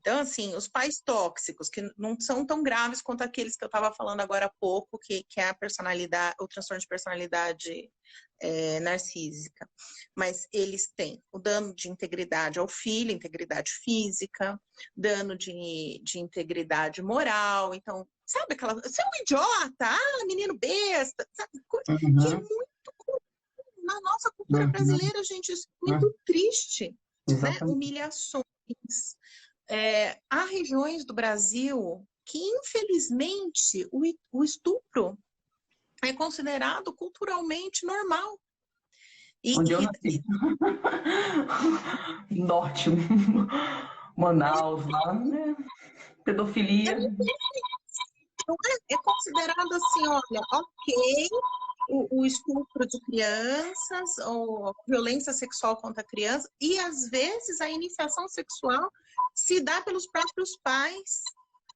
Então, assim, os pais tóxicos, que não são tão graves quanto aqueles que eu estava falando agora há pouco, que é a personalidade, o transtorno de personalidade narcísica. Mas eles têm o dano de integridade ao filho, integridade física, dano de integridade moral. Então, sabe aquela... Você é um idiota, menino besta, sabe? Que é Uhum, muito comum na nossa cultura uhum, brasileira, gente, isso é uhum. muito triste, né? Exatamente. Humilhações. Há regiões do Brasil que, infelizmente, o estupro é considerado culturalmente normal. E, Onde eu e, nasci. e Norte, Manaus, lá, né? Pedofilia. não é considerado assim, olha, ok, o estupro de crianças, ou violência sexual contra a criança, e às vezes a iniciação sexual se dá pelos próprios pais.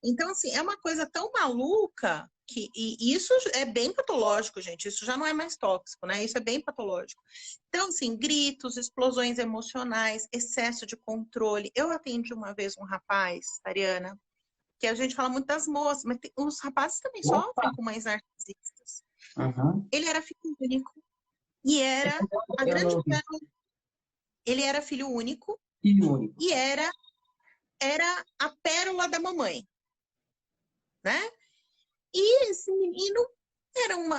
Então, assim, é uma coisa tão maluca e isso é bem patológico, gente. Isso já não é mais tóxico, né? Isso é bem patológico. Então, assim, gritos, explosões emocionais, excesso de controle. Eu atendi uma vez um rapaz, Ariana, que a gente fala muito das moças, mas os rapazes também Opa! sofrem com mães narcisistas. Uhum. Ele era filho único e era a Eu grande não vi. pérola. Ele era filho único Filho único. e era a pérola da mamãe, né? E esse menino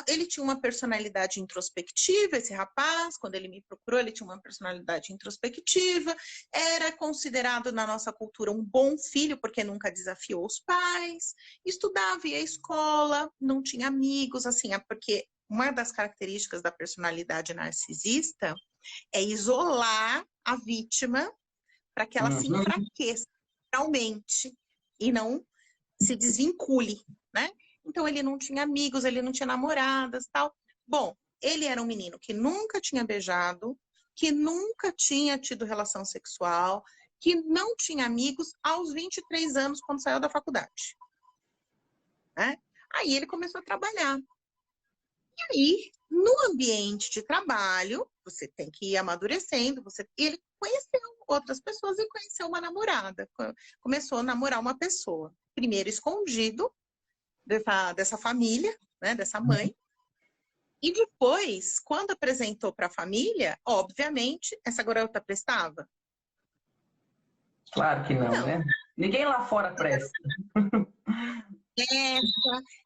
ele tinha uma personalidade introspectiva, esse rapaz, quando ele me procurou, ele tinha uma personalidade introspectiva, era considerado na nossa cultura um bom filho, porque nunca desafiou os pais, estudava, ia à escola, não tinha amigos, assim, porque uma das características da personalidade narcisista é isolar a vítima para que ela se Uhum. enfraqueça, realmente, e não se desvincule, né? Então ele não tinha amigos, ele não tinha namoradas, tal. Bom, ele era um menino que nunca tinha beijado, que nunca tinha tido relação sexual, que não tinha amigos aos 23 anos quando saiu da faculdade, né? Aí ele começou a trabalhar. E aí, no ambiente de trabalho, você tem que ir amadurecendo, ele conheceu outras pessoas e conheceu uma namorada. Começou a namorar uma pessoa. Primeiro escondido, dessa família, né, dessa mãe. E depois, quando apresentou para a família, obviamente, essa garota prestava? Claro que não, Não. né? Ninguém lá fora presta.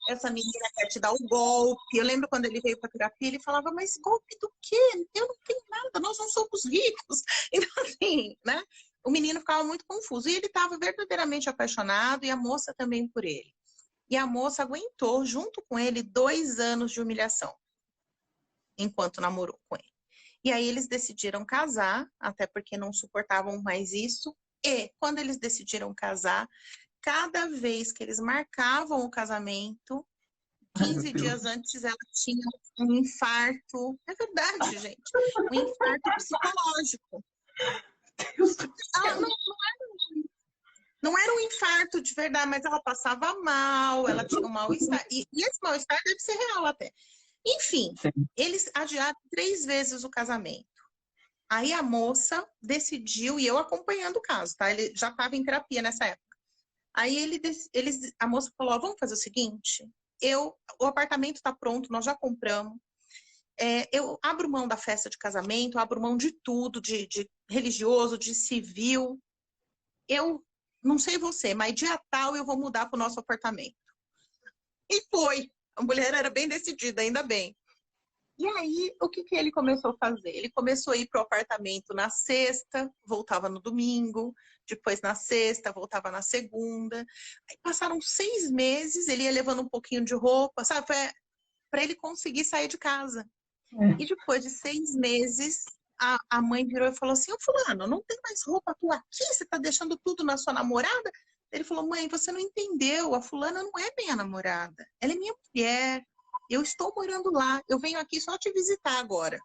Essa menina quer te dar o golpe. Eu lembro quando ele veio para terapia, ele falava, mas golpe do quê? Eu não tenho nada, nós não somos ricos. Então, assim, né? O menino ficava muito confuso. E ele estava verdadeiramente apaixonado e a moça também por ele. E a moça aguentou, junto com ele, 2 anos de humilhação, enquanto namorou com ele. E aí eles decidiram casar, até porque não suportavam mais isso. E quando eles decidiram casar, cada vez que eles marcavam o casamento, Ai, meu 15 dias Deus. antes ela tinha um infarto. É verdade, gente. Um infarto psicológico. Deus do Ela céu. não era um infarto de verdade, mas ela passava mal, ela tinha um mal-estar. E esse mal-estar deve ser real até. Enfim, Sim. eles adiaram 3 vezes o casamento. Aí a moça decidiu, e eu acompanhando o caso, tá? Ele já estava em terapia nessa época. Aí a moça falou, vamos fazer o seguinte, o apartamento está pronto, nós já compramos, eu abro mão da festa de casamento, abro mão de tudo, de religioso, de civil, eu não sei você, mas dia tal eu vou mudar para o nosso apartamento. E foi, a mulher era bem decidida, ainda bem. E aí, o que ele começou a fazer? Ele começou a ir para o apartamento na sexta, voltava no domingo, depois na sexta, voltava na segunda. Aí passaram 6 meses, ele ia levando um pouquinho de roupa, sabe? Para ele conseguir sair de casa. E É. depois de 6 meses, a mãe virou e falou assim, ô fulano, não tem mais roupa tua aqui? Você tá deixando tudo na sua namorada? Ele falou, mãe, você não entendeu, a fulana não é minha namorada, ela é minha mulher. Eu estou morando lá, eu venho aqui só te visitar agora.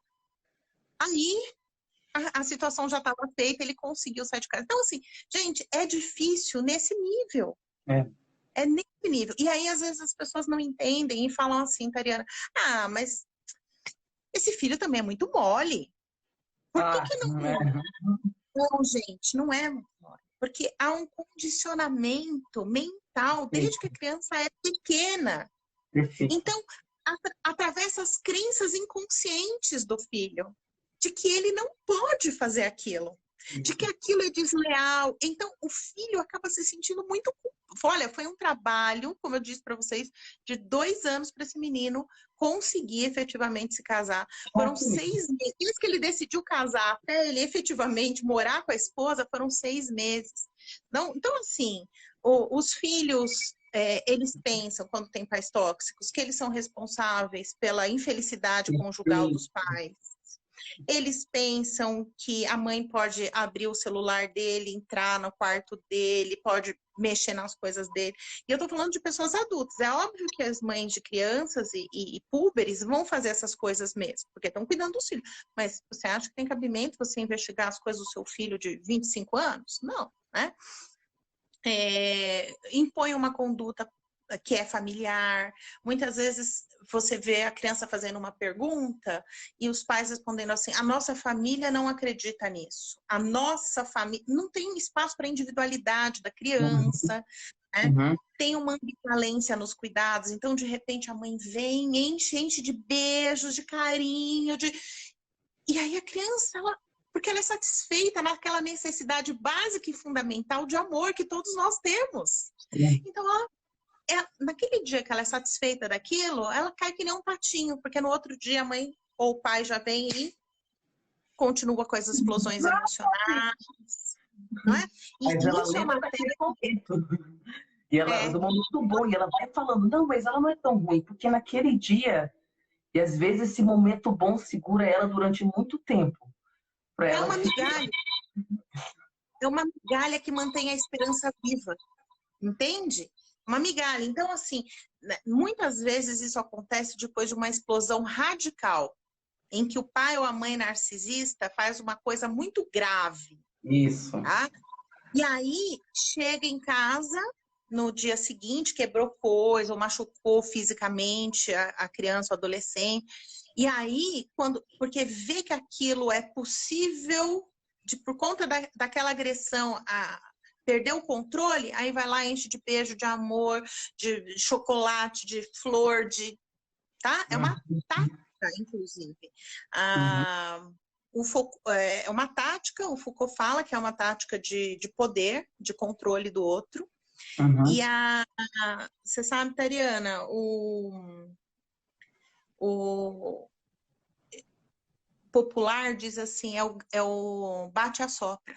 Aí a situação já estava feita, ele conseguiu sair de casa. Então, assim, gente, é difícil nesse nível. É. É nesse nível. E aí, às vezes, as pessoas não entendem e falam assim, Tariana, mas esse filho também é muito mole. Por que Ah, que não? não é. Não, gente, não é muito mole. Porque há um condicionamento mental desde que a criança é pequena. Perfeito. Então, atravessa as crenças inconscientes do filho, de que ele não pode fazer aquilo, de que aquilo é desleal. Então, o filho acaba se sentindo muito... Olha, foi um trabalho, como eu disse para vocês, de 2 anos para esse menino conseguir efetivamente se casar. Foram 6 meses. Desde que ele decidiu casar até ele efetivamente morar com a esposa, foram 6 meses. Então assim, os filhos... eles pensam, quando tem pais tóxicos, que eles são responsáveis pela infelicidade conjugal dos pais. Eles pensam que a mãe pode abrir o celular dele, entrar no quarto dele, pode mexer nas coisas dele. E eu estou falando de pessoas adultas. É óbvio que as mães de crianças e púberes vão fazer essas coisas mesmo, porque estão cuidando dos filhos. Mas você acha que tem cabimento você investigar as coisas do seu filho de 25 anos? Não, né? Impõe uma conduta que é familiar. Muitas vezes você vê a criança fazendo uma pergunta e os pais respondendo assim: a nossa família não acredita nisso. A nossa família... Não tem espaço para a individualidade da criança, né? Tem uma ambivalência nos cuidados. Então, de repente, a mãe vem, enche de beijos, de carinho, e aí a criança, porque ela é satisfeita naquela necessidade básica e fundamental de amor que todos nós temos. Então, naquele dia que ela é satisfeita daquilo, ela cai que nem um patinho, porque no outro dia a mãe ou o pai já vem e continua com as explosões emocionais, não é? Mas ela Isso é lembra uma daquele momento. E ela, do momento bom, e ela vai falando, não, mas ela não é tão ruim, porque naquele dia, e às vezes esse momento bom segura ela durante muito tempo. É uma migalha. É uma migalha que mantém a esperança viva, entende? Uma migalha. Então, assim, muitas vezes isso acontece depois de uma explosão radical, em que o pai ou a mãe narcisista faz uma coisa muito grave. Isso. Tá? E aí, chega em casa, no dia seguinte, quebrou coisa, ou machucou fisicamente a criança ou adolescente. E aí, porque vê que aquilo é possível, por conta daquela agressão, perder o controle, aí vai lá, enche de beijo, de amor, de chocolate, de flor, tá? É uma tática, inclusive. É uma tática, o Foucault fala que é uma tática de poder, de controle do outro. E você sabe, Tariana, o popular diz assim, é o bate-a-sopra.